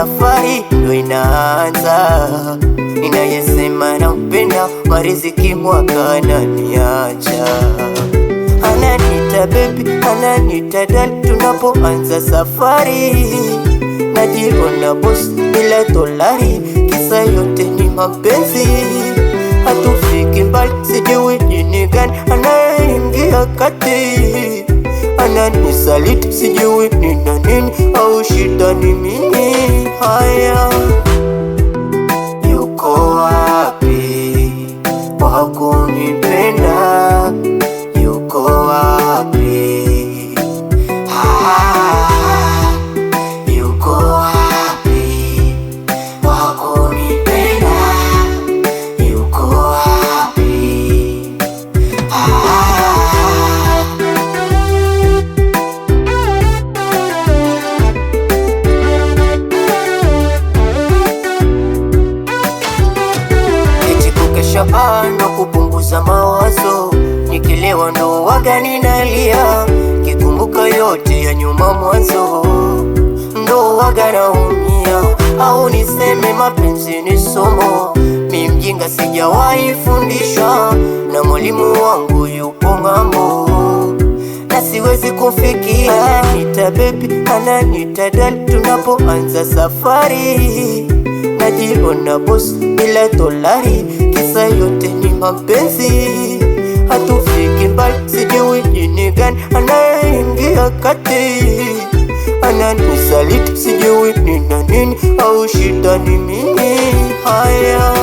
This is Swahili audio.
safari ndo inaanza. Ninayesema nampenda, mariziki mwaka ananiacha. Ananita baby, ananita dal, tunapoanza safari najiona boss bila dolari, kisa yote ni mapenzi. Hatufiki mbali, sijui nini gani anaingia kati, ananisaliti sijui nina nini, au shida ni mimi. Haya, yuko wapi wa kunipenda? Yuko wapi? Yuko wapi wa kunipenda? Yuko wapi? Eti kukesha ndo kupunguza mawazo, nikilewa ndo waga ninalia, kikumbuka yote ya nyuma mwanzo ndo waga naumia. Au niseme mapenzi ni somo, mi mjinga sijawahi fundishwa, na mwalimu wangu yupo ng'ambo na siwezi kufikia. Ananita baby, ananita dal, tunapoanza safari najiona boss bila dolari, kisa yote ni mapenzi. Hatufiki mbali, sijui nini gani anaingia kati, ananisaliti sijui nina nini, au shida ni mimi. Haya.